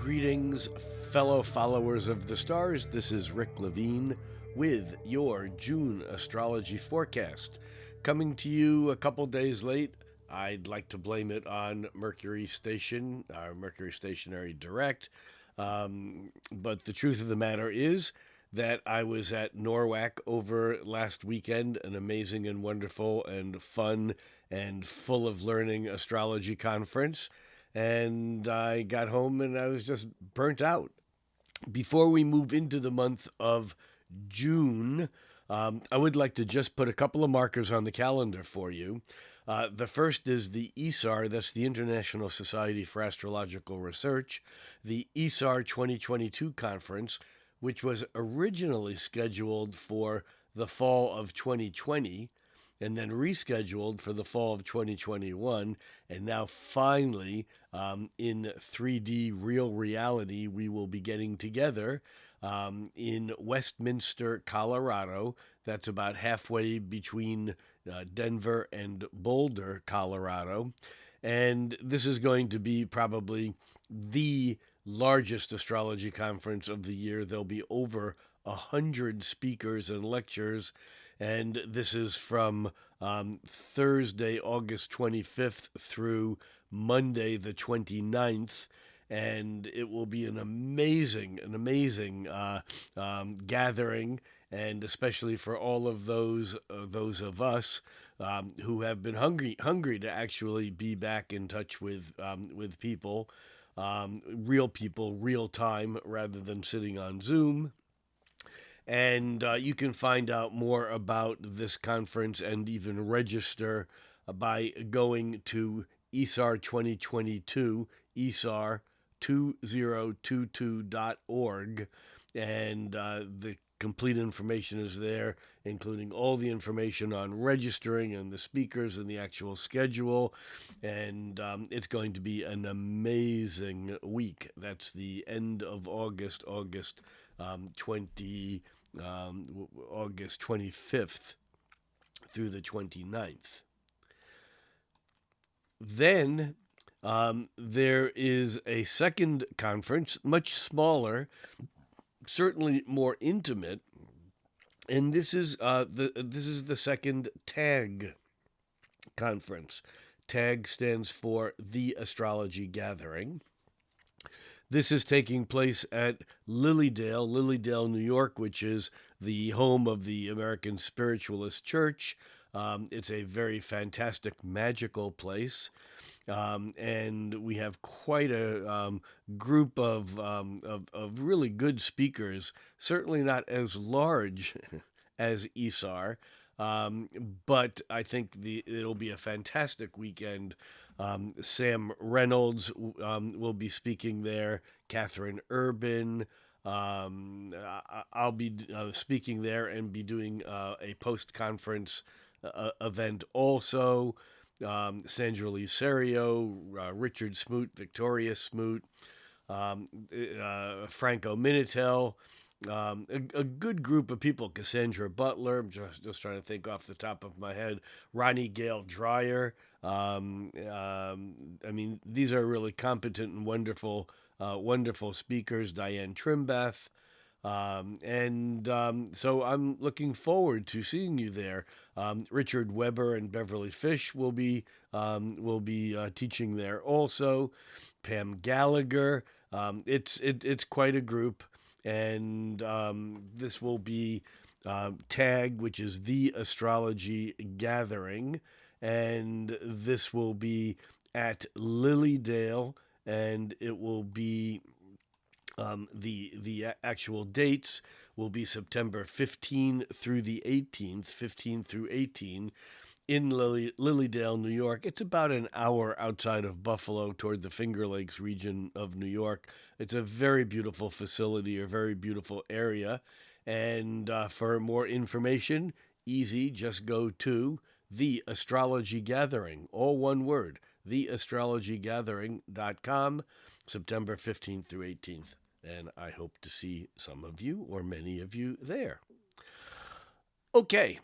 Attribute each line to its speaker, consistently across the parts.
Speaker 1: Greetings, fellow followers of the stars. This is Rick Levine with your June astrology forecast. Coming to you a couple days late. I'd like to blame it on Mercury Station, our Mercury Stationary Direct. But the truth of the matter is that I was at Norwalk over last weekend, an amazing and wonderful and fun and full of learning astrology conference. And I got home and I was just burnt out. Before we move into the month of June, I would like to just put a couple of markers on the calendar for you. The first is the ISAR, that's the International Society for Astrological Research, the ISAR 2022 conference, which was originally scheduled for the fall of 2020 and then rescheduled for the fall of 2021. And now finally, in 3D real reality, we will be getting together in Westminster, Colorado. That's about halfway between Denver and Boulder, Colorado. And this is going to be probably the largest astrology conference of the year. There'll be over 100 speakers and lectures. And this is from Thursday, August 25th through Monday, the 29th. And it will be an amazing gathering, and especially for all of those of us who have been hungry to actually be back in touch with people, real time, rather than sitting on Zoom. And you can find out more about this conference and even register by going to ISAR 2022, isar2022.org. And the complete information is there, including all the information on registering and the speakers and the actual schedule. And it's going to be an amazing week. That's the end of August 25th through the 29th. Then there is a second conference, much smaller, certainly more intimate, and this is the second TAG conference. TAG stands for the Astrology Gathering. This is taking place at Lilydale, New York, which is the home of the American Spiritualist Church. It's a very fantastic, magical place. And we have quite a group of really good speakers, certainly not as large as ISAR, but I think it'll be a fantastic weekend. Sam Reynolds will be speaking there, Catherine Urban. I'll be speaking there and be doing a post-conference event also. Sandra Lee Serio, Richard Smoot, Victoria Smoot, Franco Minitel, a good group of people. Cassandra Butler, I'm just trying to think off the top of my head. Ronnie Gale Dreyer. I mean, these are really competent and wonderful speakers. Diane Trimbath. So I'm looking forward to seeing you there. Richard Weber and Beverly Fish will be teaching there also. Pam Gallagher. It's quite a group, and this will be TAG, which is the Astrology Gathering, and this will be at Lilydale, and it will be the actual dates will be September 15 through the 18th, 15 through 18, in Lilydale, New York. It's about an hour outside of Buffalo toward the Finger Lakes region of New York. It's a very beautiful facility, a very beautiful area. And for more information, easy, just go to The Astrology Gathering, all one word, theastrologygathering.com, September 15th through 18th. And I hope to see some of you or many of you there. Okay,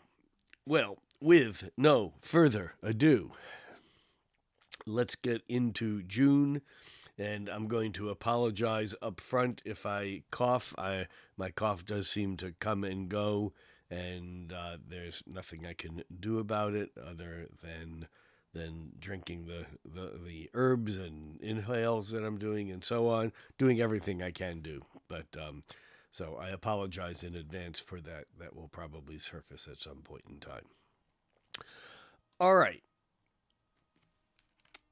Speaker 1: well, with no further ado, let's get into June. And I'm going to apologize up front if I cough. My cough does seem to come and go, and there's nothing I can do about it other than drinking the herbs and inhales that I'm doing and so on, doing everything I can do. But so I apologize in advance for that. That will probably surface at some point in time. All right.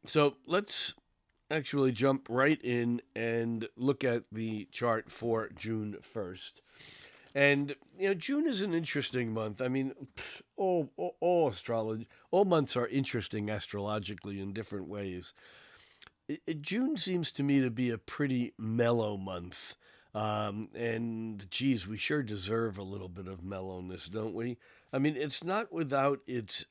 Speaker 1: So let's actually jump right in and look at the chart for June 1st. And June is an interesting month. I mean, all astrology, all months are interesting astrologically in different ways. June seems to me to be a pretty mellow month. And geez, we sure deserve a little bit of mellowness, don't we? I mean, it's not without its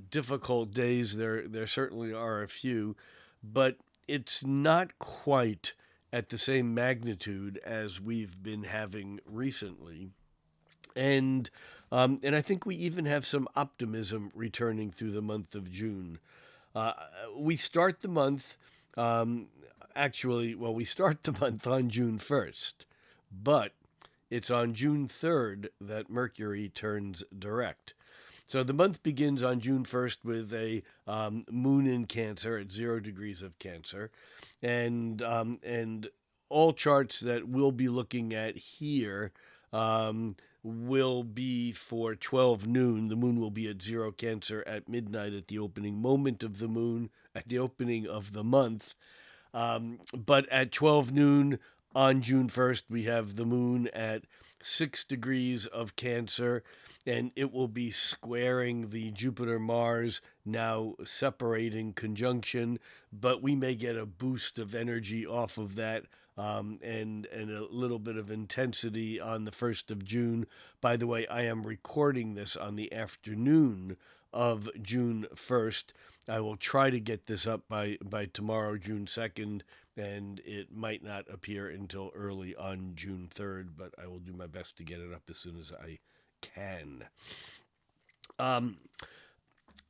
Speaker 1: difficult days. There certainly are a few, but it's not quite at the same magnitude as we've been having recently. And I think we even have some optimism returning through the month of June. We start the month, we start the month on June 1st, but it's on June 3rd that Mercury turns direct. So the month begins on June 1st with a moon in Cancer at 0 degrees of Cancer. And all charts that we'll be looking at here will be for 12 noon. The moon will be at 0 Cancer at midnight at the opening moment of the moon, at the opening of the month. But at 12 noon on June 1st, we have the moon at 6 degrees of Cancer, and it will be squaring the Jupiter-Mars, now separating conjunction, but we may get a boost of energy off of that and a little bit of intensity on the 1st of June. By the way, I am recording this on the afternoon of June 1st. I will try to get this up by tomorrow, June 2nd, and it might not appear until early on June 3rd, but I will do my best to get it up as soon as I can.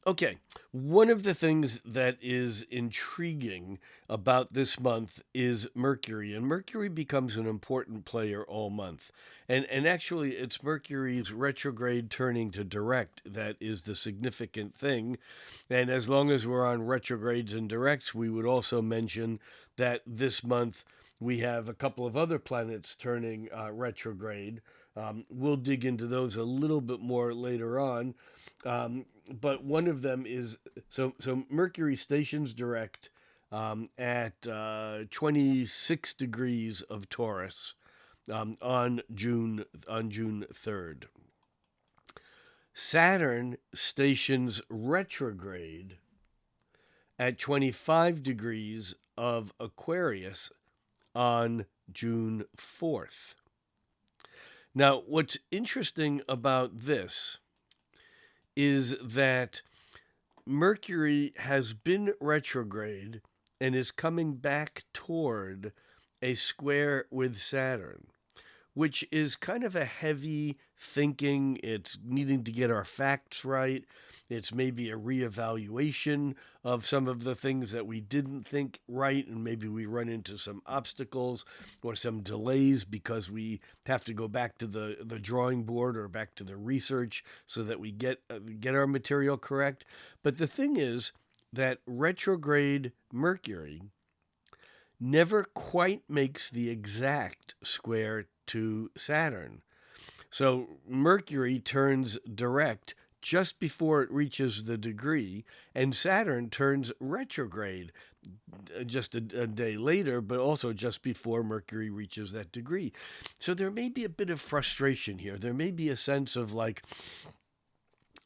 Speaker 1: Okay, one of the things that is intriguing about this month is Mercury, and Mercury becomes an important player all month. And actually, it's Mercury's retrograde turning to direct that is the significant thing. And as long as we're on retrogrades and directs, we would also mention that this month we have a couple of other planets turning retrograde. We'll dig into those a little bit more later on. But one of them is so Mercury stations direct at 26 degrees of Taurus on June 3rd. Saturn stations retrograde at 25 degrees of Aquarius on June 4th. Now, what's interesting about this is that Mercury has been retrograde and is coming back toward a square with Saturn, which is kind of a heavy thinking. It's needing to get our facts right. It's maybe a reevaluation of some of the things that we didn't think right, and maybe we run into some obstacles or some delays because we have to go back to the drawing board or back to the research so that we get our material correct. But the thing is that retrograde Mercury never quite makes the exact square to Saturn. So Mercury turns direct just before it reaches the degree, and Saturn turns retrograde just a day later, but also just before Mercury reaches that degree. So there may be a bit of frustration here. There may be a sense of like,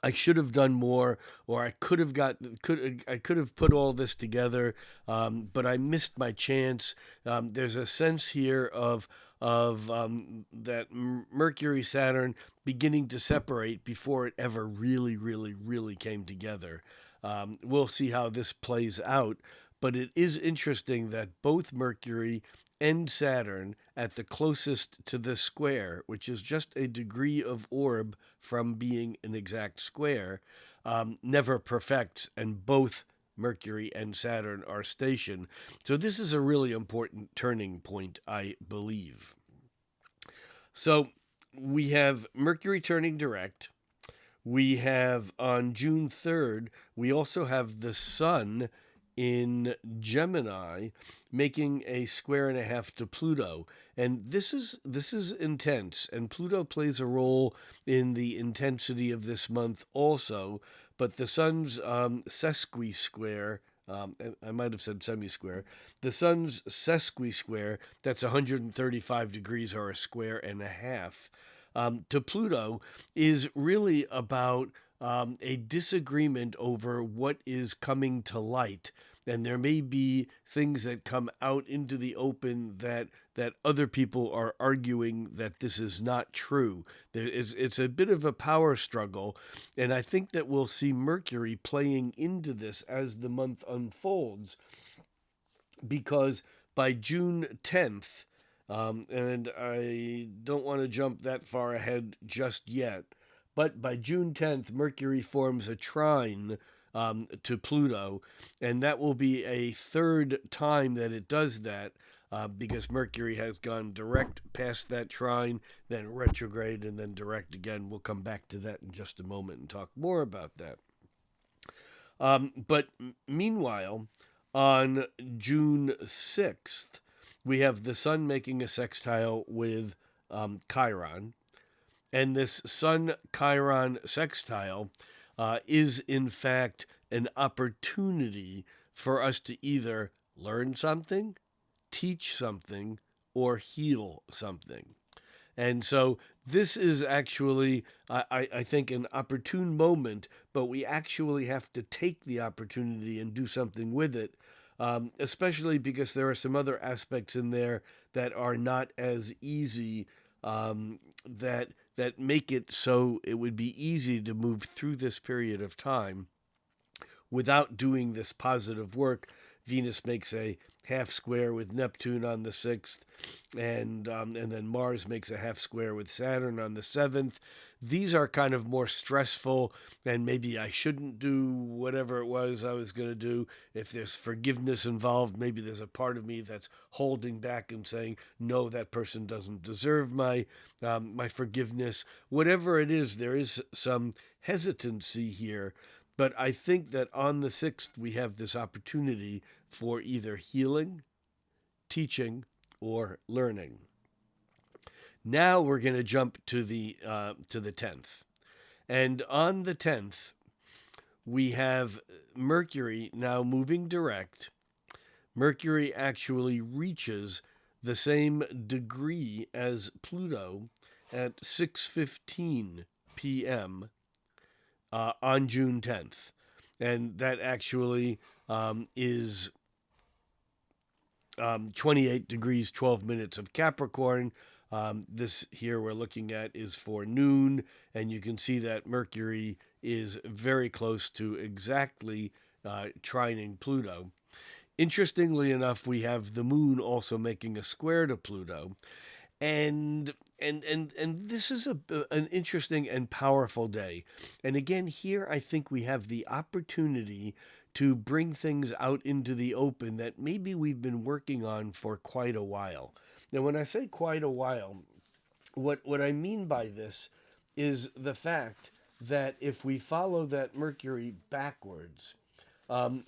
Speaker 1: I should have done more, or I could have put all this together, but I missed my chance. There's a sense here of that Mercury Saturn beginning to separate before it ever really came together. We'll see how this plays out, but it is interesting that both Mercury and Saturn at the closest to this square, which is just a degree of orb from being an exact square, never perfects, and both Mercury and Saturn are stationed. So this is a really important turning point, I believe. So we have Mercury turning direct. We have on June 3rd, we also have the Sun in Gemini making a square and a half to Pluto. And this is intense, and Pluto plays a role in the intensity of this month also, but the Sun's sesqui-square, I might have said semi-square, the Sun's sesqui-square, that's 135 degrees or a square and a half, to Pluto is really about a disagreement over what is coming to light. And there may be things that come out into the open that other people are arguing that this is not true. It's a bit of a power struggle, and I think that we'll see Mercury playing into this as the month unfolds, because by June 10th, and I don't want to jump that far ahead just yet, but by June 10th, Mercury forms a trine to Pluto, and that will be a third time that it does that, because Mercury has gone direct past that trine, then retrograde, and then direct again. We'll come back to that in just a moment and talk more about that. But meanwhile, on June 6th, we have the Sun making a sextile with Chiron. And this Sun-Chiron sextile is, in fact, an opportunity for us to either learn something, teach something, or heal something. And so this is actually, I think, an opportune moment, but we actually have to take the opportunity and do something with it, especially because there are some other aspects in there that are not as easy, that make it so it would be easy to move through this period of time without doing this positive work. Venus makes a half square with Neptune on the 6th, and then Mars makes a half square with Saturn on the 7th. These are kind of more stressful, and maybe I shouldn't do whatever it was I was going to do. If there's forgiveness involved, maybe there's a part of me that's holding back and saying, no, that person doesn't deserve my forgiveness. Whatever it is, there is some hesitancy here. But I think that on the 6th, we have this opportunity for either healing, teaching, or learning. Now we're going to jump to the 10th. And on the 10th, we have Mercury now moving direct. Mercury actually reaches the same degree as Pluto at 6:15 p.m. On June 10th. And that actually is 28 degrees, 12 minutes of Capricorn. This here we're looking at is for noon, and you can see that Mercury is very close to exactly trining Pluto. Interestingly enough, we have the moon also making a square to Pluto. And this is an interesting and powerful day. And again, here I think we have the opportunity to bring things out into the open that maybe we've been working on for quite a while. Now, when I say quite a while, what I mean by this is the fact that if we follow that Mercury backwards,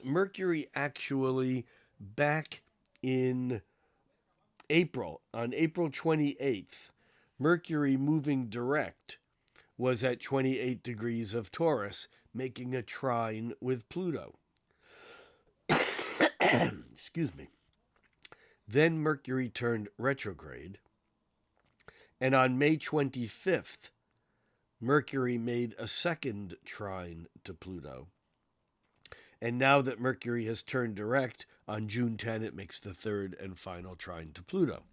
Speaker 1: Mercury actually back in April, on April 28th, Mercury moving direct was at 28 degrees of Taurus, making a trine with Pluto. Excuse me. Then Mercury turned retrograde, and on May 25th, Mercury made a second trine to Pluto. And now that Mercury has turned direct, on June 10, it makes the third and final trine to Pluto.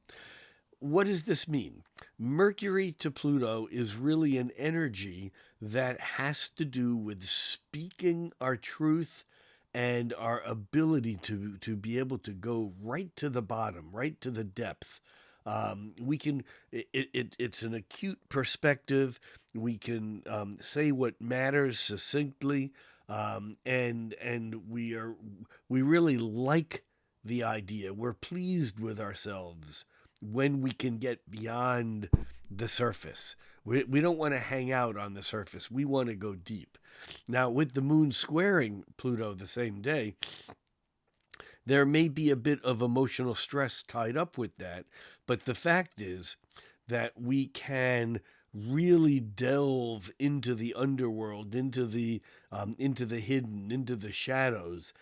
Speaker 1: What does this mean? Mercury to Pluto is really an energy that has to do with speaking our truth and our ability to be able to go right to the bottom, right to the depth. It's an acute perspective. We can say what matters succinctly. And we really like the idea. We're pleased with ourselves when we can get beyond the surface. We don't want to hang out on the surface. We want to go deep. Now, with the moon squaring Pluto the same day, there may be a bit of emotional stress tied up with that, but the fact is that we can really delve into the underworld, into the hidden, into the shadows,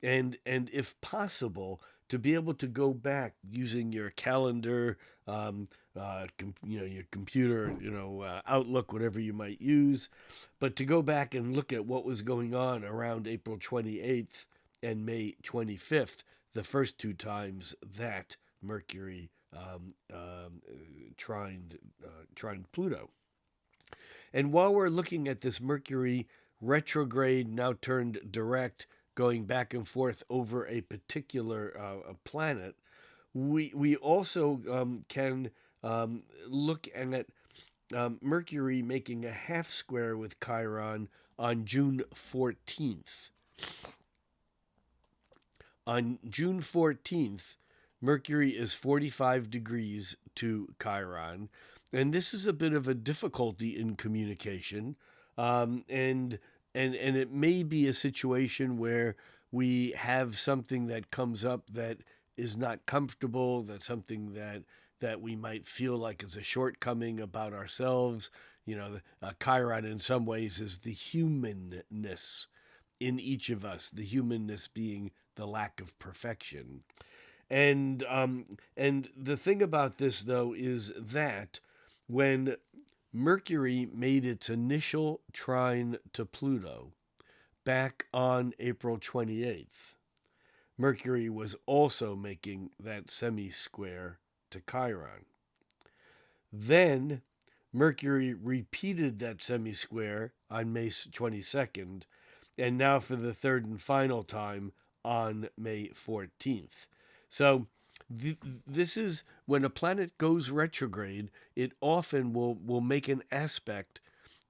Speaker 1: and if possible, to be able to go back using your calendar, your computer, Outlook, whatever you might use, but to go back and look at what was going on around April 28th and May 25th, the first two times that Mercury trined Pluto. And while we're looking at this Mercury retrograde, now turned direct, going back and forth over a particular planet, we also can look at Mercury making a half square with Chiron on June 14th. On June 14th, Mercury is 45 degrees to Chiron, and this is a bit of a difficulty in communication, and it may be a situation where we have something that comes up that is not comfortable, that's something that we might feel like is a shortcoming about ourselves. Chiron in some ways is the humanness in each of us, the humanness being the lack of perfection. And the thing about this, though, is that when Mercury made its initial trine to Pluto back on April 28th, Mercury was also making that semi-square to Chiron. Then Mercury repeated that semi-square on May 22nd, and now for the third and final time on May 14th. So this is when a planet goes retrograde, it often will make an aspect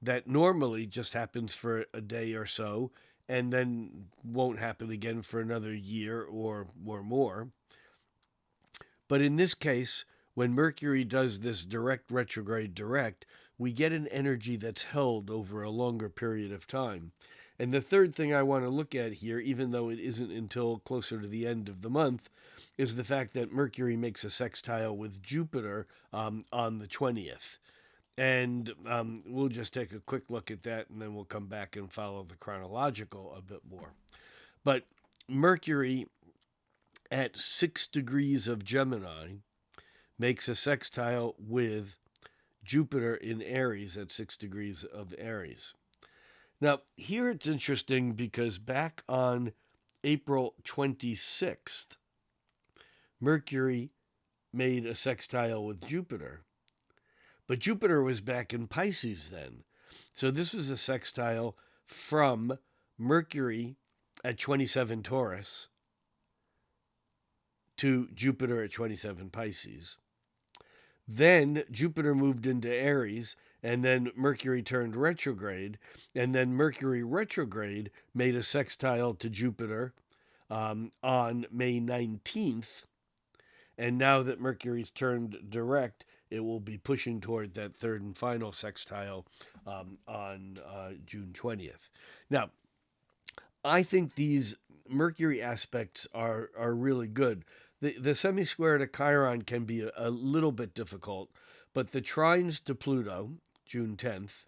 Speaker 1: that normally just happens for a day or so and then won't happen again for another year or more. But in this case, when Mercury does this direct retrograde direct, we get an energy that's held over a longer period of time. And the third thing I want to look at here, even though it isn't until closer to the end of the month, is the fact that Mercury makes a sextile with Jupiter on the 20th. And we'll just take a quick look at that, and then we'll come back and follow the chronological a bit more. But Mercury at 6 degrees of Gemini makes a sextile with Jupiter in Aries at 6 degrees of Aries. Now, here it's interesting because back on April 26th, Mercury made a sextile with Jupiter. But Jupiter was back in Pisces then. So this was a sextile from Mercury at 27 Taurus to Jupiter at 27 Pisces. Then Jupiter moved into Aries, and then Mercury turned retrograde, and then Mercury retrograde made a sextile to Jupiter on May 19th. And now that Mercury's turned direct, it will be pushing toward that third and final sextile on June 20th. Now, I think these Mercury aspects are really good. The semi-square to Chiron can be a little bit difficult, but the trines to Pluto, June 10th,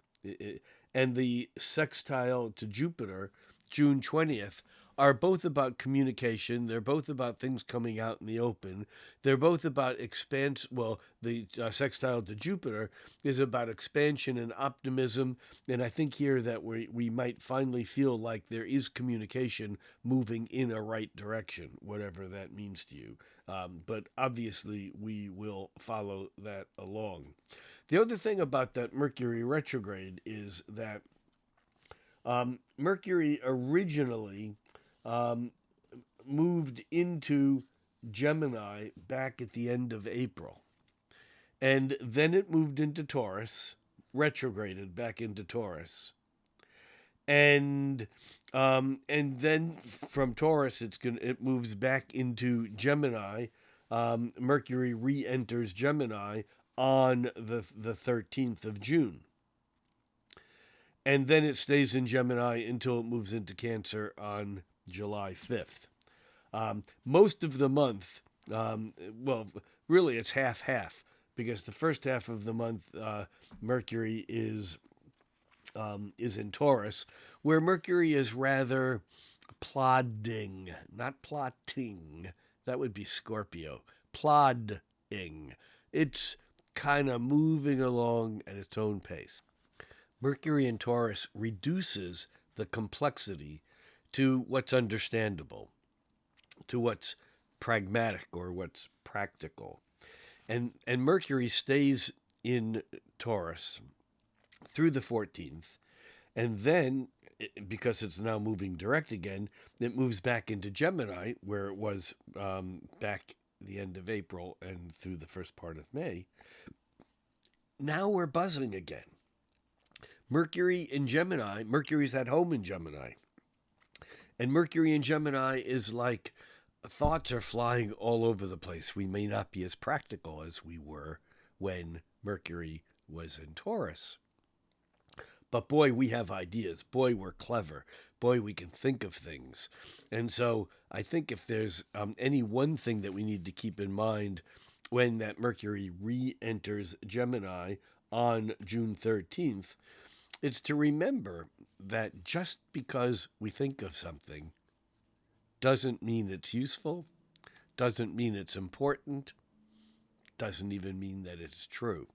Speaker 1: and the sextile to Jupiter, June 20th, are both about communication. They're both about things coming out in the open. They're both about expanse. Well, the sextile to Jupiter is about expansion and optimism. And I think here that we might finally feel like there is communication moving in a right direction, whatever that means to you. But obviously, we will follow that along. The other thing about that Mercury retrograde is that Mercury originally moved into Gemini back at the end of April. And then it moved into Taurus, retrograded back into Taurus. And And then from Taurus, it moves back into Gemini. Mercury re-enters Gemini on the 13th of June. And then it stays in Gemini until it moves into Cancer on July 5th. Most of the month, well, really it's half-half, because the first half of the month, Mercury is in Taurus, where Mercury is rather plodding, not plotting. That would be Scorpio. Plodding. It's kind of moving along at its own pace. Mercury in Taurus reduces the complexity to what's understandable, to what's pragmatic or what's practical. And Mercury stays in Taurus through the 14th, and then, because it's now moving direct again, it moves back into Gemini, where it was back the end of April and through the first part of May. Now we're buzzing again. Mercury in Gemini, Mercury's at home in Gemini. And Mercury in Gemini is like thoughts are flying all over the place. We may not be as practical as we were when Mercury was in Taurus. But boy, we have ideas. Boy, we're clever. Boy, we can think of things. And so I think if there's any one thing that we need to keep in mind when that Mercury re-enters Gemini on June 13th, it's to remember that just because we think of something doesn't mean it's useful, doesn't mean it's important, doesn't even mean that it's true.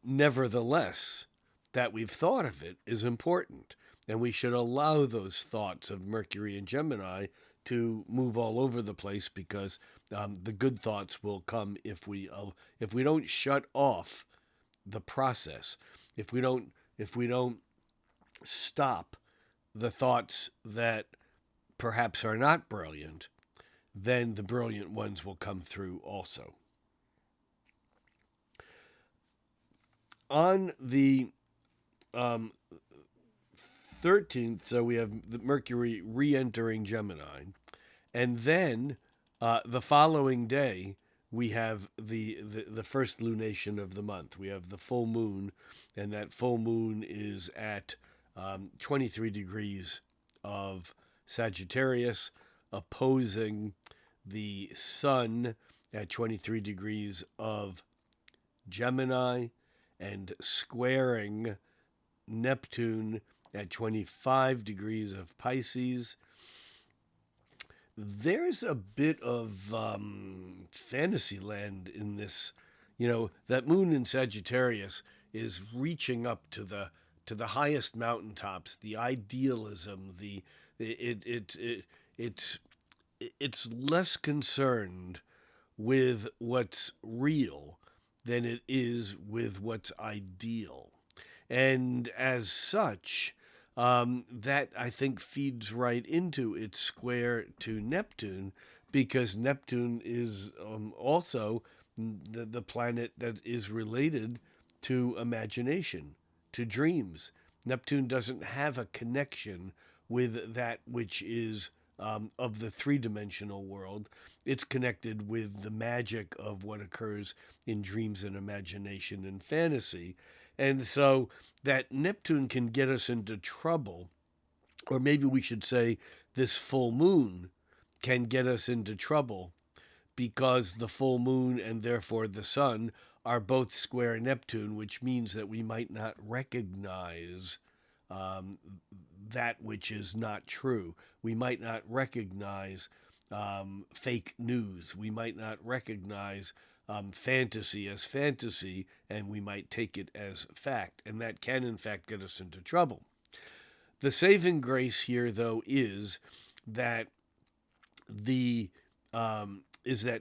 Speaker 1: Nevertheless, that we've thought of it is important, and we should allow those thoughts of Mercury and Gemini to move all over the place, because the good thoughts will come if we don't shut off the process, if we don't stop the thoughts that perhaps are not brilliant, then the brilliant ones will come through also. On the 13th, so we have the Mercury re-entering Gemini, and then the following day we have the first lunation of the month. We have the full moon, and that full moon is at 23 degrees of Sagittarius, opposing the sun at 23 degrees of Gemini, and squaring Neptune at 25 degrees of Pisces. There's a bit of fantasy land in this. You know, that moon in Sagittarius is reaching up to the highest mountaintops, the idealism, it's less concerned with what's real than it is with what's ideal. And as such, that I think feeds right into its square to Neptune, because Neptune is also the planet that is related to imagination, to dreams. Neptune doesn't have a connection with that which is of the three-dimensional world. It's connected with the magic of what occurs in dreams and imagination and fantasy. And so that Neptune can get us into trouble, or maybe we should say this full moon can get us into trouble, because the full moon and therefore the sun are both square Neptune, which means that we might not recognize that which is not true. We might not recognize fake news. We might not recognize fantasy as fantasy, and we might take it as fact. And that can, in fact, get us into trouble. The saving grace here, though, is that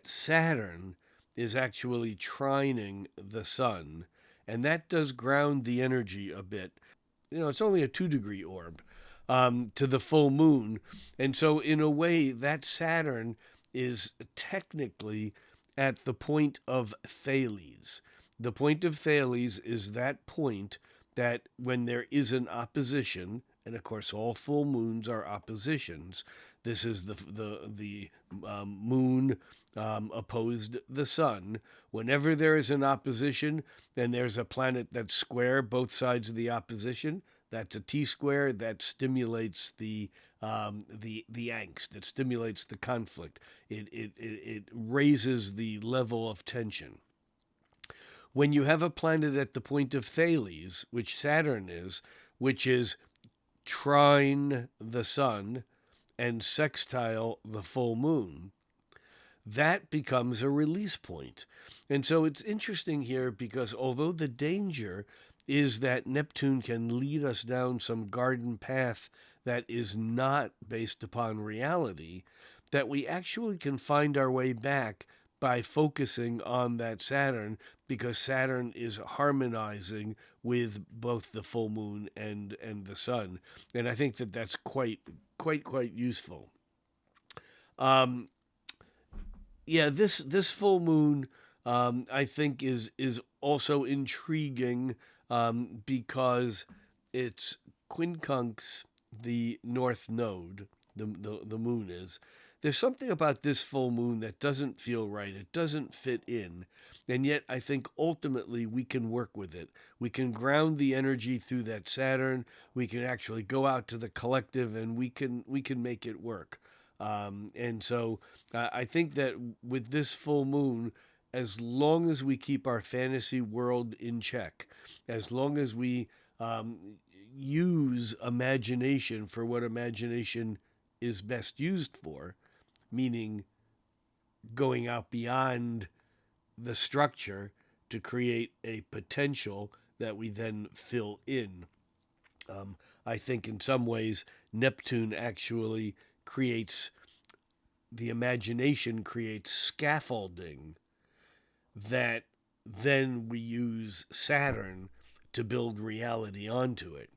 Speaker 1: Saturn is actually trining the sun, and that does ground the energy a bit. You know, it's only a 2-degree orb to the full moon. And so in a way, that Saturn is technically at the point of Thales. The point of Thales is that point that when there is an opposition, And of course, all full moons are oppositions. This is the moon opposed the sun. Whenever there is an opposition and there's a planet that's square both sides of the opposition, that's a T square that stimulates the angst. It stimulates the conflict. It raises the level of tension. When you have a planet at the point of Thales, which Saturn is, which is trine the sun and sextile the full moon, that becomes a release point. And so it's interesting here because although the danger is that Neptune can lead us down some garden path that is not based upon reality, that we actually can find our way back by focusing on that Saturn, because Saturn is harmonizing with both the full moon and the sun. And I think that that's quite useful. This full moon, I think is also intriguing because it's quincunx the north node. The moon is. There's something about this full moon that doesn't feel right. It doesn't fit in. And yet I think ultimately we can work with it. We can ground the energy through that Saturn. We can actually go out to the collective and we can make it work. And so I think that with this full moon, as long as we keep our fantasy world in check, as long as we use imagination for what imagination is best used for, meaning going out beyond the structure to create a potential that we then fill in. I think in some ways Neptune actually creates, the imagination creates scaffolding that then we use Saturn to build reality onto it.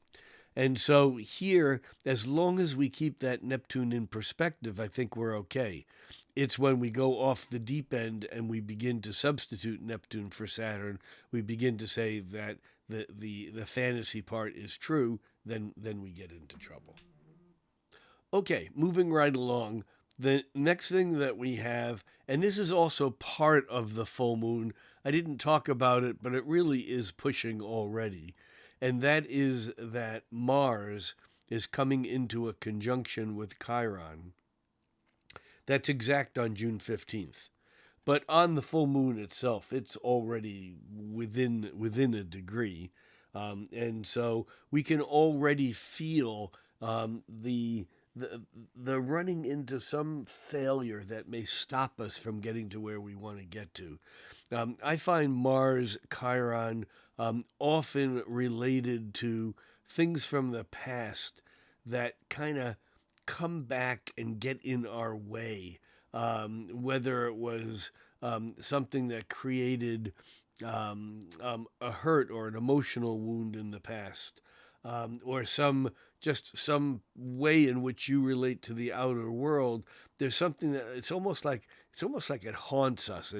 Speaker 1: And so here, as long as we keep that Neptune in perspective, I think we're okay. It's when we go off the deep end and we begin to substitute Neptune for Saturn, we begin to say that the fantasy part is true, then we get into trouble. Okay, moving right along. The next thing that we have, and this is also part of the full moon, I didn't talk about it, but it really is pushing already. And that is that Mars is coming into a conjunction with Chiron. That's exact on June 15th. But on the full moon itself, it's already within a degree. And so we can already feel the running into some failure that may stop us from getting to where we want to get to. I find Mars Chiron often related to things from the past that kind of come back and get in our way, whether it was something that created a hurt or an emotional wound in the past, or some way in which you relate to the outer world. There's something that it's almost like it haunts us.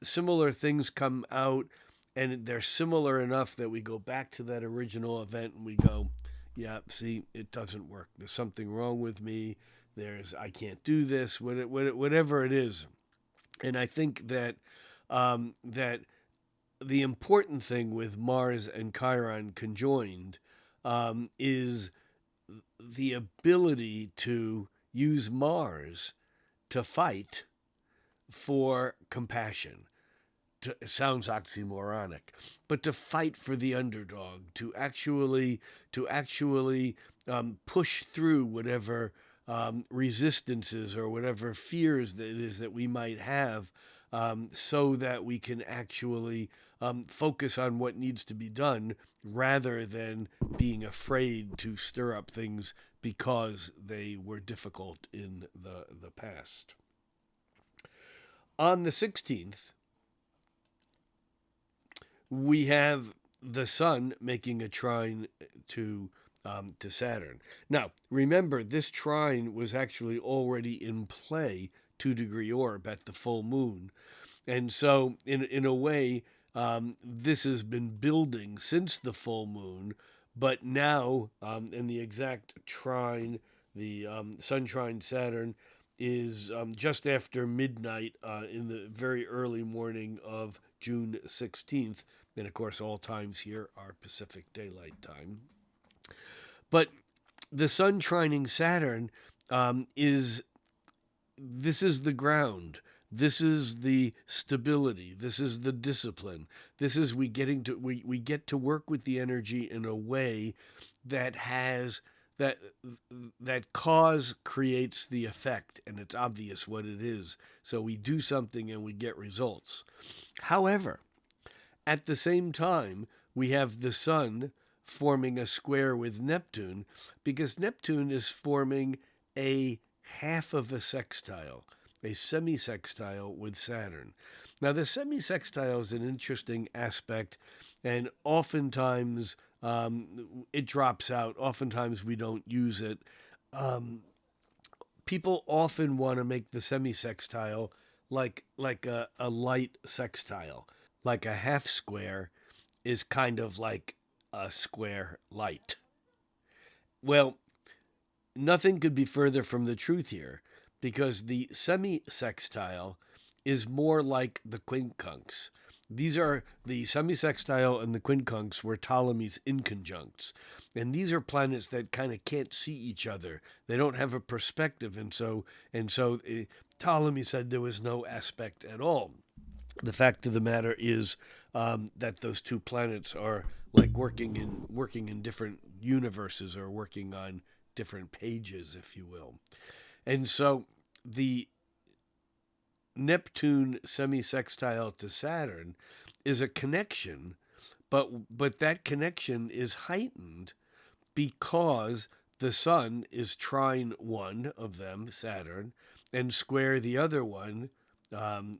Speaker 1: Similar things come out, and they're similar enough that we go back to that original event and we go, yeah, see, it doesn't work. There's something wrong with me. I can't do this, whatever it is. And I think that that the important thing with Mars and Chiron conjoined is the ability to use Mars to fight for compassion. It sounds oxymoronic, but to fight for the underdog, to actually push through whatever resistances or whatever fears that it is that we might have, so that we can actually focus on what needs to be done rather than being afraid to stir up things because they were difficult in the past. On the 16th, we have the sun making a trine to Saturn. Now, remember, this trine was actually already in play 2-degree orb at the full moon. And so, in a way, this has been building since the full moon, But now, in the exact trine, the Sun trine Saturn is just after midnight in the very early morning of June 16th. And of course, all times here are Pacific Daylight Time. But the Sun trining Saturn is this is the ground. This is the stability. This is the discipline. This is we get to work with the energy in a way that has that that cause creates the effect, and it's obvious what it is. So we do something and we get results. However, at the same time, we have the sun forming a square with Neptune because Neptune is forming a half of a sextile, a semi-sextile with Saturn. Now, the semi-sextile is an interesting aspect, and oftentimes it drops out. Oftentimes we don't use it. People often want to make the semi-sextile like a light sextile, like a half square is kind of like a square light. Well, nothing could be further from the truth here, because the semi-sextile is more like the quincunx. These are the semi-sextile and the quincunx were Ptolemy's inconjuncts. And these are planets that kind of can't see each other. They don't have a perspective. And so Ptolemy said there was no aspect at all. The fact of the matter is that those two planets are like working in different universes, or working on different pages, if you will. And so the Neptune semi-sextile to Saturn is a connection, but that connection is heightened because the sun is trine one of them, Saturn, and square the other one,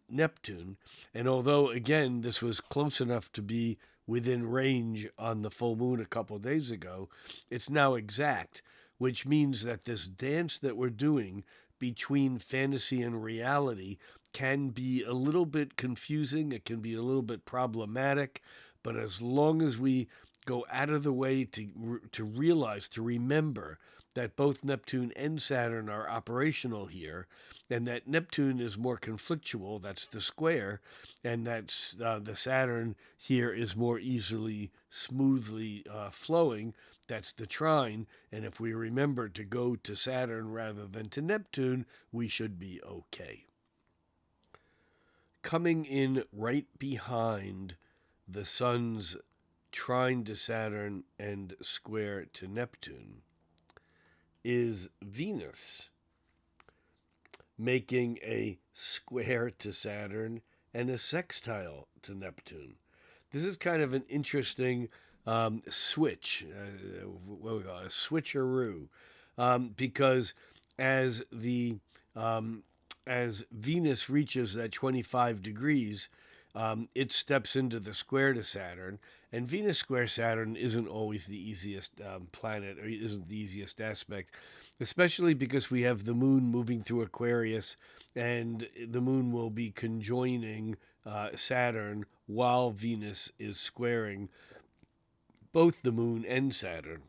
Speaker 1: Neptune. And although, again, this was close enough to be within range on the full moon a couple of days ago, it's now exact, which means that this dance that we're doing between fantasy and reality can be a little bit confusing. It can be a little bit problematic, but as long as we go out of the way to realize, to remember that both Neptune and Saturn are operational here, and that Neptune is more conflictual, that's the square, and that's the Saturn here is more easily, smoothly flowing, that's the trine, and if we remember to go to Saturn rather than to Neptune, we should be okay. Coming in right behind the sun's trine to Saturn and square to Neptune is Venus, making a square to Saturn and a sextile to Neptune. This is kind of an interesting switch, what we call it, a switcheroo, because as as Venus reaches that 25 degrees, it steps into the square to Saturn, and Venus square Saturn isn't always the easiest planet, or isn't the easiest aspect, especially because we have the moon moving through Aquarius, and the moon will be conjoining Saturn while Venus is squaring both the moon and Saturn.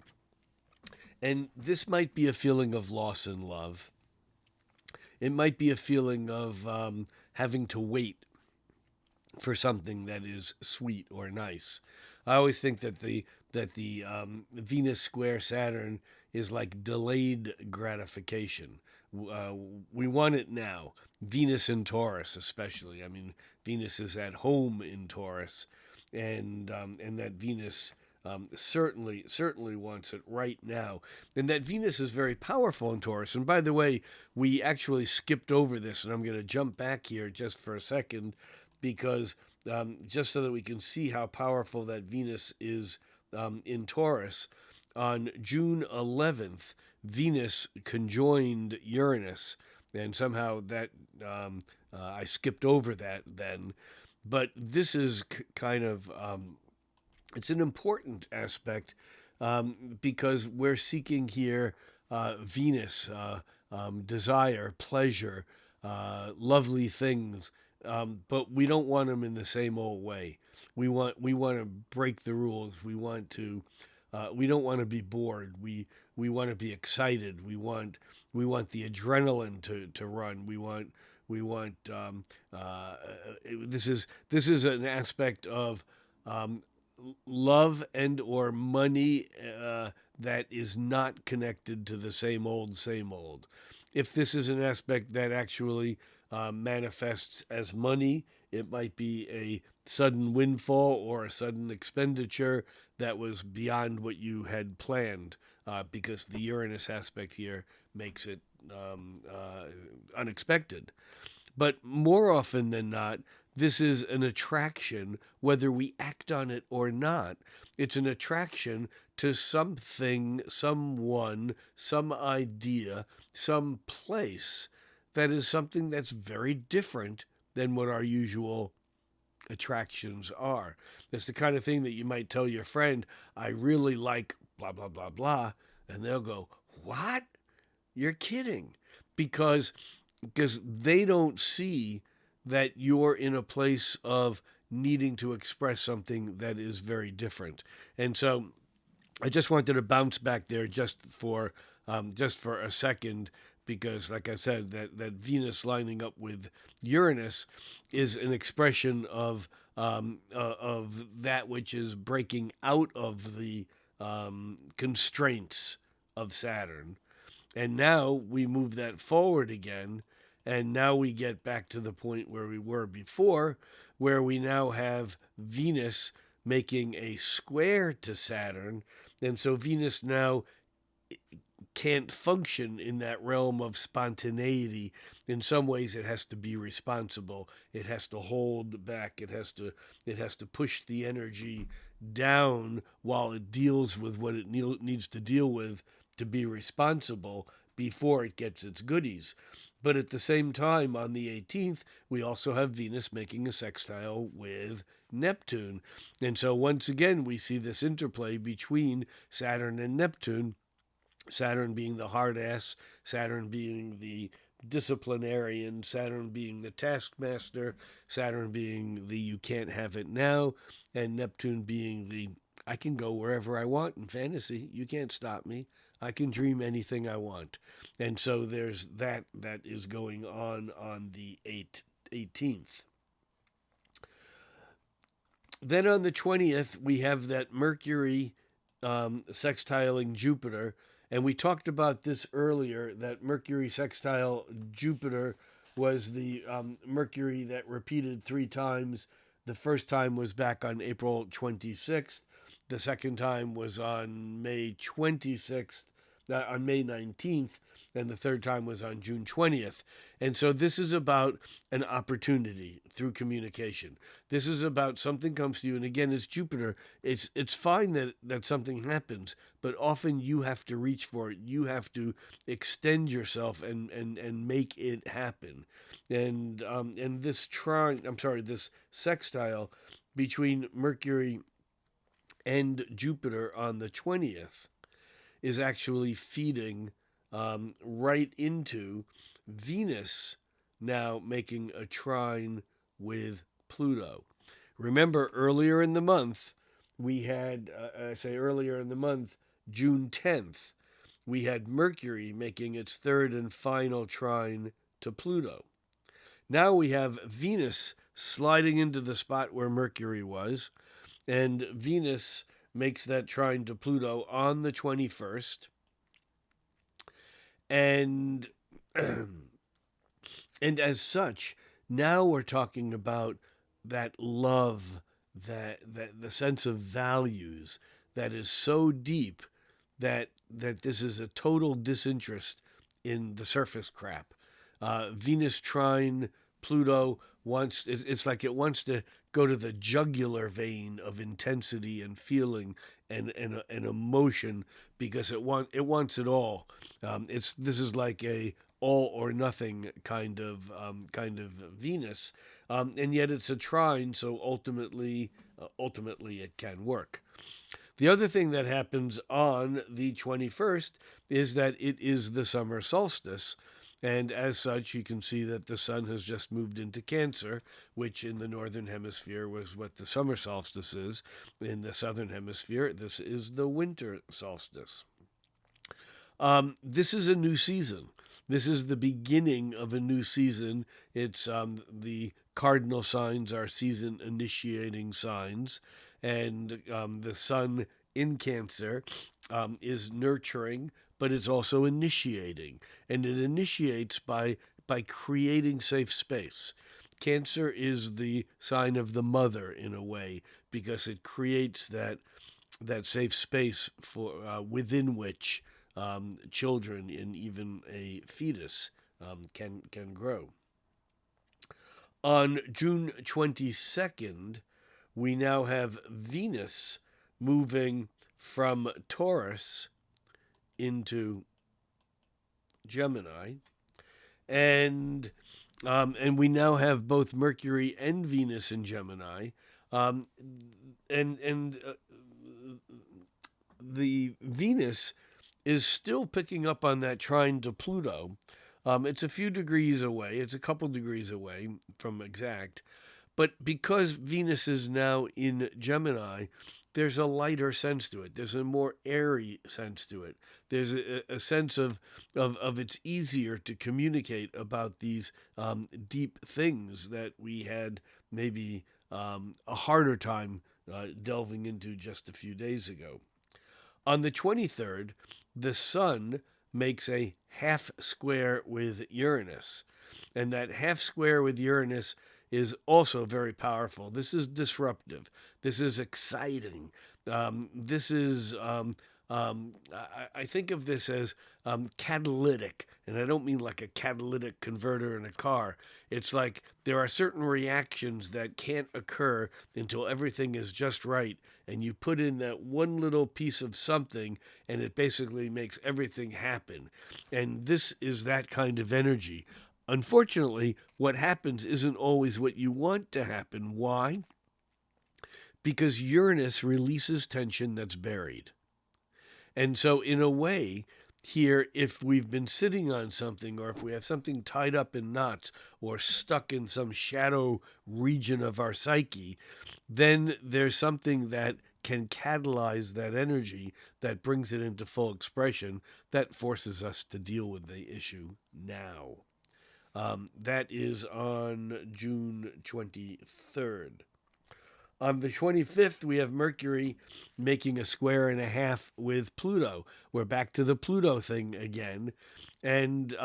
Speaker 1: And this might be a feeling of loss in love. It might be a feeling of having to wait for something that is sweet or nice. I always think that the Venus square Saturn is like delayed gratification. We want it now. Venus in Taurus, especially. I mean, Venus is at home in Taurus, and that Venus certainly wants it right now. And that Venus is very powerful in Taurus. And by the way, we actually skipped over this, and I'm going to jump back here just for a second, because just so that we can see how powerful that Venus is in Taurus, on June 11th, Venus conjoined Uranus, and somehow that I skipped over that then. But this is kind of it's an important aspect because we're seeking here Venus, desire, pleasure, lovely things, but we don't want them in the same old way. We want to break the rules. We want to we don't want to be bored. We want to be excited. We want the adrenaline to run. We want this is an aspect of um, love and or money that is not connected to the same old, same old. If this is an aspect that actually manifests as money, it might be a sudden windfall or a sudden expenditure that was beyond what you had planned, because the Uranus aspect here makes it unexpected. But more often than not, this is an attraction, whether we act on it or not. It's an attraction to something, someone, some idea, some place that is something that's very different than what our usual attractions are. It's the kind of thing that you might tell your friend, I really like blah, blah, blah, blah. And they'll go, what? You're kidding. Because they don't see that you're in a place of needing to express something that is very different. And so I just wanted to bounce back there just for a second, because, like I said, that Venus lining up with Uranus is an expression of that which is breaking out of the constraints of Saturn. And now we move that forward again, and now we get back to the point where we were before, where we now have Venus making a square to Saturn. And so Venus now can't function in that realm of spontaneity. In some ways, it has to be responsible. It has to hold back. It has to push the energy down while it deals with what it needs to deal with to be responsible before it gets its goodies. But at the same time, on the 18th, we also have Venus making a sextile with Neptune. And so once again, we see this interplay between Saturn and Neptune, Saturn being the hard ass, Saturn being the disciplinarian, Saturn being the taskmaster, Saturn being the you can't have it now, and Neptune being the I can go wherever I want in fantasy. You can't stop me. I can dream anything I want. And so there's that is going on the 18th. Then on the 20th, we have that Mercury sextiling Jupiter. And we talked about this earlier, that Mercury sextile Jupiter was the Mercury that repeated 3 times. The first time was back on April 26th. The second time was on May 26th, on May 19th, and the third time was on June 20th. And so this is about an opportunity through communication. This is about something comes to you, and again, it's Jupiter. It's fine that something happens, but often you have to reach for it. You have to extend yourself and make it happen. And this this sextile between Mercury and Jupiter on the 20th is actually feeding right into Venus now making a trine with Pluto. Remember, earlier in the month, we had, June 10th, we had Mercury making its third and final trine to Pluto. Now we have Venus sliding into the spot where Mercury was, and Venus makes that trine to Pluto on the 21st. And and as such, now we're talking about that love, that the sense of values that is so deep that this is a total disinterest in the surface crap. Venus trine Pluto it's like it wants to go to the jugular vein of intensity and feeling and emotion, because it wants it all. This is like a all or nothing kind of Venus, and yet it's a trine, so ultimately it can work. The other thing that happens on the 21st is that it is the summer solstice. And as such, you can see that the sun has just moved into Cancer, which in the northern hemisphere was what the summer solstice is. In the southern hemisphere, this is the winter solstice. This is a new season. This is the beginning of a new season. It's the cardinal signs are season initiating signs, and the sun in Cancer is nurturing, but it's also initiating, and it initiates by creating safe space. Cancer is the sign of the mother in a way because it creates that safe space for within which children and even a fetus can grow. On June 22nd, we now have Venus moving from Taurus into Gemini, and we now have both Mercury and Venus in Gemini, and the Venus is still picking up on that trine to Pluto. It's a few degrees away. It's a couple degrees away from exact. But because Venus is now in Gemini, there's a lighter sense to it. There's a more airy sense to it. There's a sense of it's easier to communicate about these deep things that we had maybe a harder time delving into just a few days ago. On the 23rd, the sun makes a half square with Uranus. And that half square with Uranus is also very powerful. This is disruptive. This is exciting. This is, I think of this as catalytic. And I don't mean like a catalytic converter in a car. It's like there are certain reactions that can't occur until everything is just right. And you put in that one little piece of something, and it basically makes everything happen. And this is that kind of energy. Unfortunately, what happens isn't always what you want to happen. Why? Because Uranus releases tension that's buried. And so, in a way, here, if we've been sitting on something, or if we have something tied up in knots or stuck in some shadow region of our psyche, then there's something that can catalyze that energy that brings it into full expression that forces us to deal with the issue now. That is on June 23rd. On the 25th, we have Mercury making a square and a half with Pluto. We're back to the Pluto thing again. And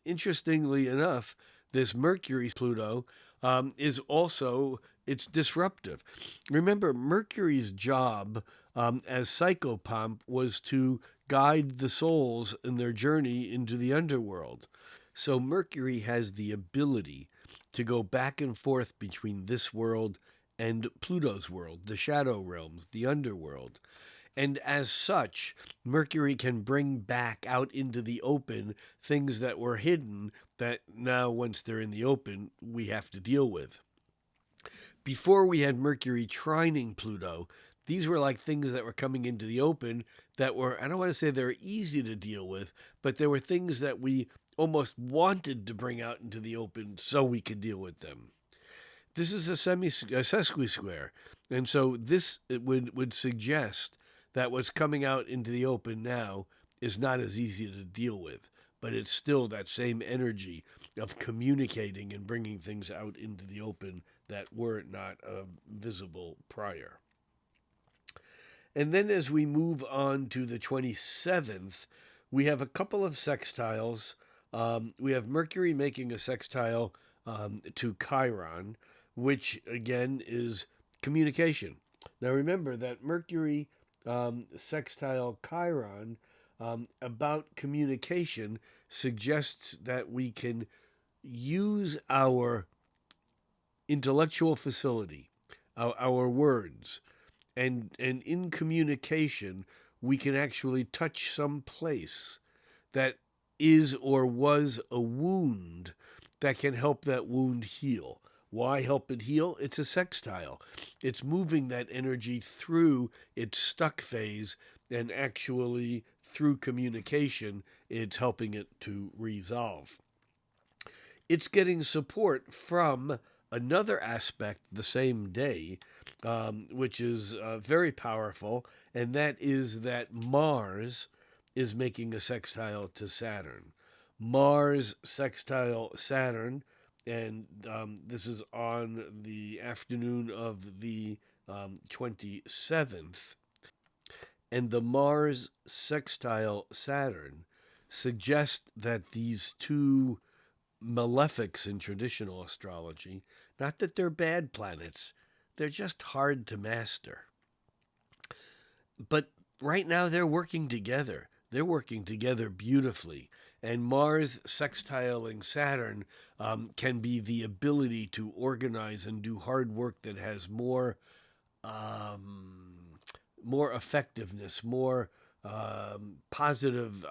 Speaker 1: interestingly enough, this Mercury Pluto is also, it's disruptive. Remember, Mercury's job as psychopomp was to guide the souls in their journey into the underworld. So Mercury has the ability to go back and forth between this world and Pluto's world, the shadow realms, the underworld. And as such, Mercury can bring back out into the open things that were hidden that now, once they're in the open, we have to deal with. Before we had Mercury trining Pluto, these were like things that were coming into the open that were, I don't want to say they're easy to deal with, but there were things that we almost wanted to bring out into the open so we could deal with them. This is a sesquisquare, and so this would suggest that what's coming out into the open now is not as easy to deal with, but it's still that same energy of communicating and bringing things out into the open that were not visible prior. And then as we move on to the 27th, we have a couple of sextiles. We have Mercury making a sextile to Chiron, which again is communication. Now remember that Mercury sextile Chiron about communication suggests that we can use our intellectual facility, our words, and in communication we can actually touch some place that is or was a wound that can help that wound heal. Why help it heal? It's a sextile. It's moving that energy through its stuck phase and actually through communication, it's helping it to resolve. It's getting support from another aspect the same day, which is very powerful, and that is that Mars is making a sextile to Saturn. Mars sextile Saturn, and this is on the afternoon of the 27th. And the Mars sextile Saturn suggests that these two malefics in traditional astrology, not that they're bad planets, they're just hard to master. But right now they're working together. They're working together beautifully. And Mars sextiling Saturn can be the ability to organize and do hard work that has more effectiveness, more positive.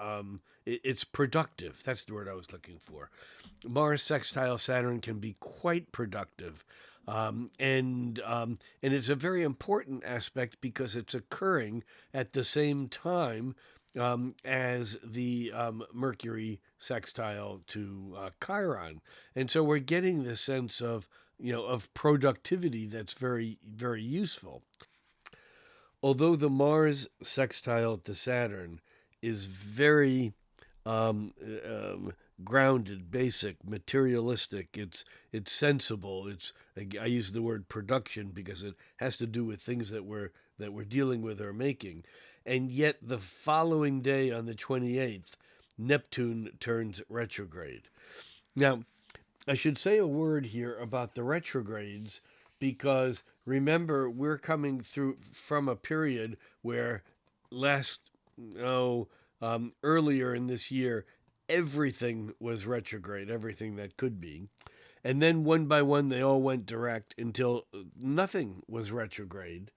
Speaker 1: It's productive. That's the word I was looking for. Mars sextile Saturn can be quite productive. And it's a very important aspect because it's occurring at the same time as the Mercury sextile to Chiron. And so we're getting this sense of, of productivity that's very, very useful. Although the Mars sextile to Saturn is very grounded, basic, materialistic. It's sensible. I use the word production because it has to do with things that we're dealing with or making. And yet the following day on the 28th, Neptune turns retrograde. Now, I should say a word here about the retrogrades because remember, we're coming through from a period where earlier in this year, everything was retrograde, everything that could be. And then one by one, they all went direct until nothing was retrograde.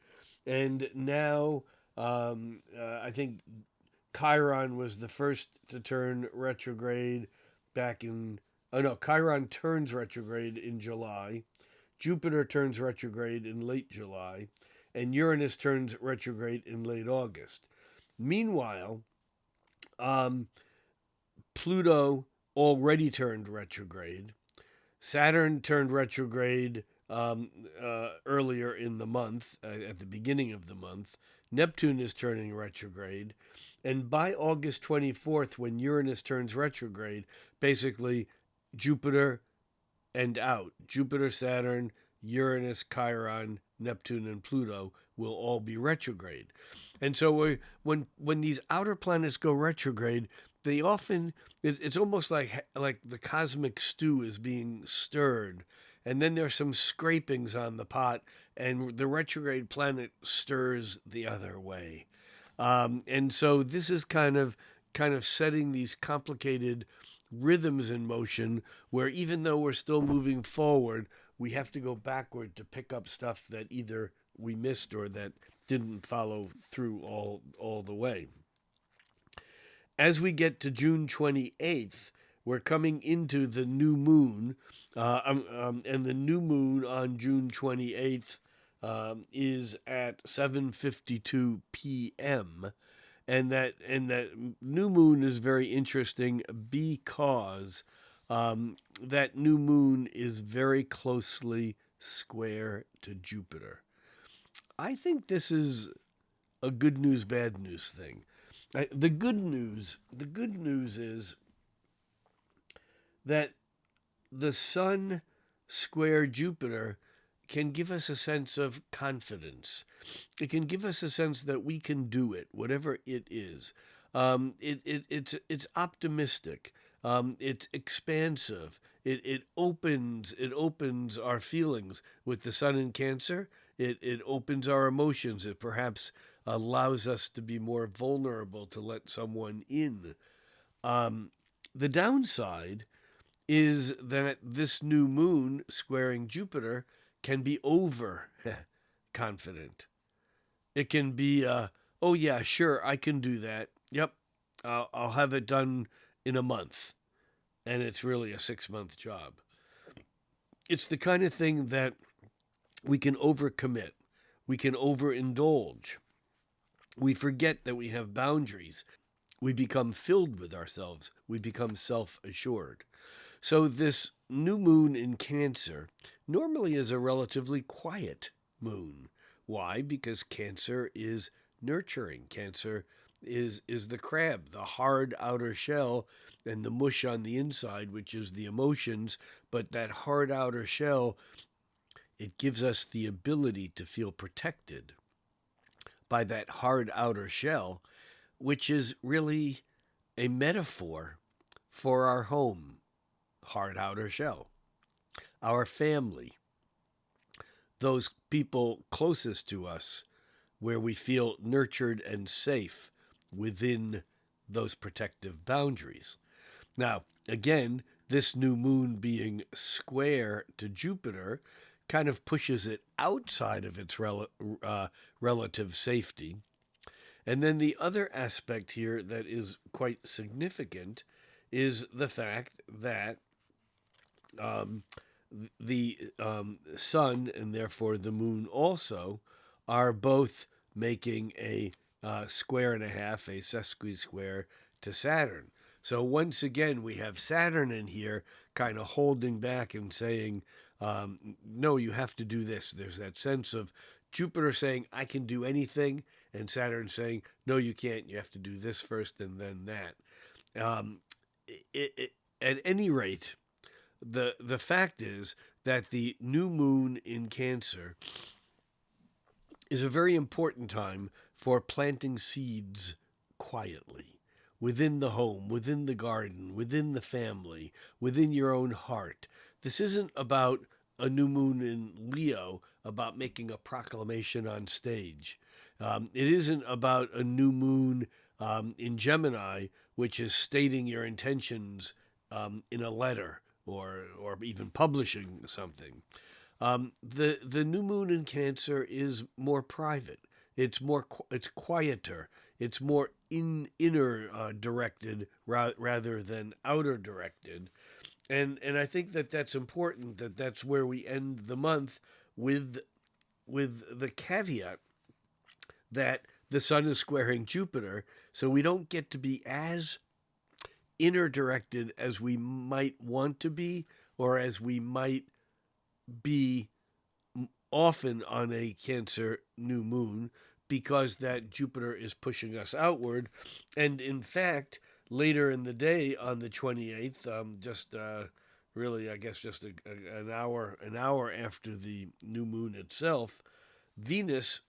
Speaker 1: And now I think Chiron was the first to turn retrograde Chiron turns retrograde in July. Jupiter turns retrograde in late July. And Uranus turns retrograde in late August. Meanwhile, Pluto already turned retrograde. Saturn turned retrograde earlier in the month, at the beginning of the month. Neptune is turning retrograde. And by August 24th, when Uranus turns retrograde, basically Jupiter and out. Jupiter, Saturn, Uranus, Chiron, Neptune, and Pluto will all be retrograde. And so when these outer planets go retrograde, they often, it's almost like the cosmic stew is being stirred. And then there's some scrapings on the pot, and the retrograde planet stirs the other way. And so this is kind of setting these complicated rhythms in motion where even though we're still moving forward, we have to go backward to pick up stuff that either we missed or that didn't follow through all the way. As we get to June 28th, we're coming into the new moon, and the new moon on June 28th is at 7:52 p.m. And that new moon is very interesting because that new moon is very closely square to Jupiter. I think this is a good news, bad news thing. The good news is that the Sun square Jupiter can give us a sense of confidence. It can give us a sense that we can do it, whatever it is. It's optimistic. It's expansive. It opens our feelings. With the Sun in Cancer, it opens our emotions. It perhaps allows us to be more vulnerable to let someone in. The downside is that this new moon squaring Jupiter can be over confident. It can be, oh yeah, sure, I can do that. Yep, I'll have it done in a month. And it's really a 6-month job. It's the kind of thing that we can overcommit. We can overindulge. We forget that we have boundaries. We become filled with ourselves. We become self-assured. So this new moon in Cancer normally is a relatively quiet moon. Why? Because Cancer is nurturing. Cancer is the crab, the hard outer shell and the mush on the inside, which is the emotions. But that hard outer shell, it gives us the ability to feel protected by that hard outer shell, which is really a metaphor for our home, hard outer shell, our family, those people closest to us, where we feel nurtured and safe within those protective boundaries. Now, again, this new moon being square to Jupiter kind of pushes it outside of its relative safety. And then the other aspect here that is quite significant is the fact that the sun and therefore the moon also are both making a square and a half, a sesqui-square to Saturn. So once again, we have Saturn in here kind of holding back and saying, no, you have to do this. There's that sense of Jupiter saying, I can do anything, and Saturn saying, no, you can't. You have to do this first and then that. At any rate, the fact is that the new moon in Cancer is a very important time for planting seeds quietly within the home, within the garden, within the family, within your own heart. This isn't about a new moon in Leo, about making a proclamation on stage. It isn't about a new moon in Gemini, which is stating your intentions in a letter or even publishing something. The new moon in Cancer is more private. It's quieter. It's more inner directed rather than outer directed. And I think that that's important, that that's where we end the month with the caveat that the sun is squaring Jupiter, so we don't get to be as inner directed as we might want to be, or as we might be often on a Cancer new moon, because that Jupiter is pushing us outward. And in fact, later in the day on the 28th, really, I guess, just an hour after the new moon itself, Venus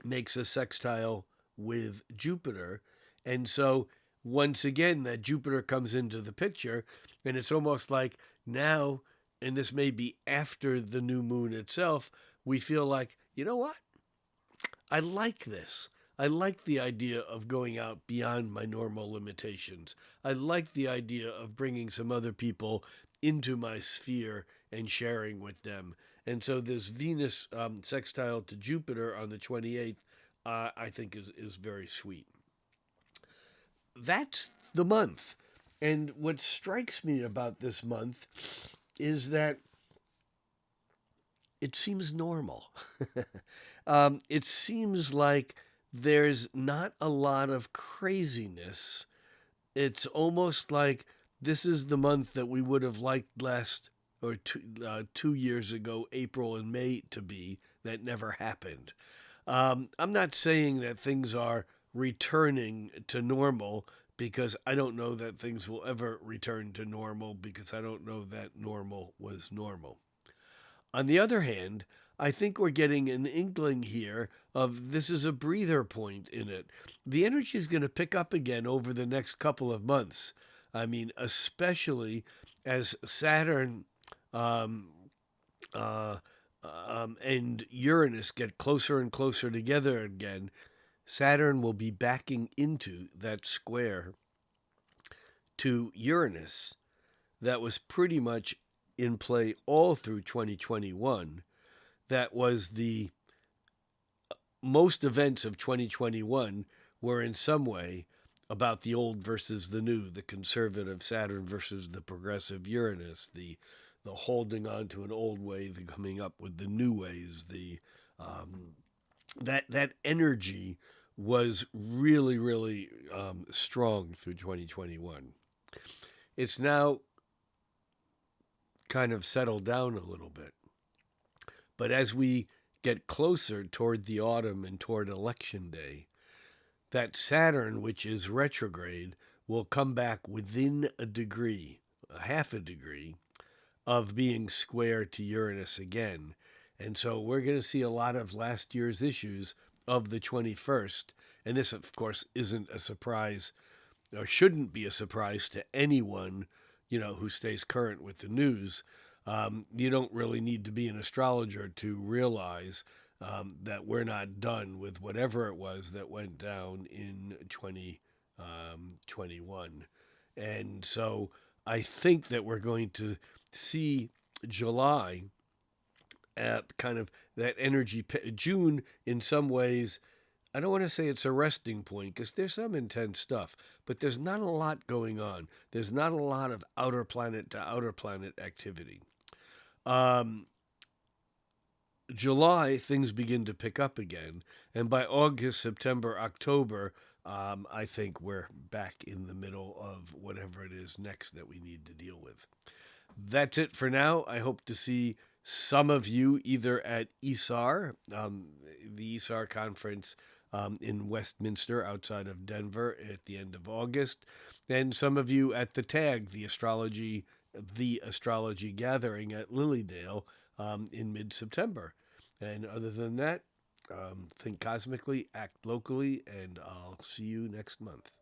Speaker 1: makes a sextile with Jupiter. And so once again, that Jupiter comes into the picture, and it's almost like now, and this may be after the new moon itself, we feel like, you know what? I like this. I like the idea of going out beyond my normal limitations. I like the idea of bringing some other people into my sphere and sharing with them. And so this Venus sextile to Jupiter on the 28th, I think is very sweet. That's the month. And what strikes me about this month is that it seems normal. It seems like there's not a lot of craziness. It's almost like this is the month that we would have liked last or 2 years ago, April and May to be. That never happened. I'm not saying that things are returning to normal, because I don't know that things will ever return to normal, because I don't know that normal was normal. On the other hand, I think we're getting an inkling here of this is a breather point in it. The energy is going to pick up again over the next couple of months. I mean, especially as Saturn and Uranus get closer and closer together again. Saturn will be backing into that square to Uranus that was pretty much in play all through 2021. That was the most events of 2021 were in some way about the old versus the new, the conservative Saturn versus the progressive Uranus, the holding on to an old way, the coming up with the new ways, the that energy was really, really strong through 2021. It's now kind of settled down a little bit. But as we get closer toward the autumn and toward election day, that Saturn, which is retrograde, will come back within a degree, a half a degree, of being square to Uranus again. And so we're going to see a lot of last year's issues of the 21st. And this, of course, isn't a surprise or shouldn't be a surprise to anyone, who stays current with the news. You don't really need to be an astrologer to realize that we're not done with whatever it was that went down in 2021. And so I think that we're going to see July at kind of that energy. June, in some ways, I don't want to say it's a resting point because there's some intense stuff, but there's not a lot going on. There's not a lot of outer planet to outer planet activity. July, things begin to pick up again. And by August, September, October, I think we're back in the middle of whatever it is next that we need to deal with. That's it for now. I hope to see some of you either at ESAR, the ESAR conference in Westminster outside of Denver at the end of August, and some of you at the TAG, the Astrology Gathering at Lilydale in mid-September. And other than that, think cosmically, act locally, and I'll see you next month.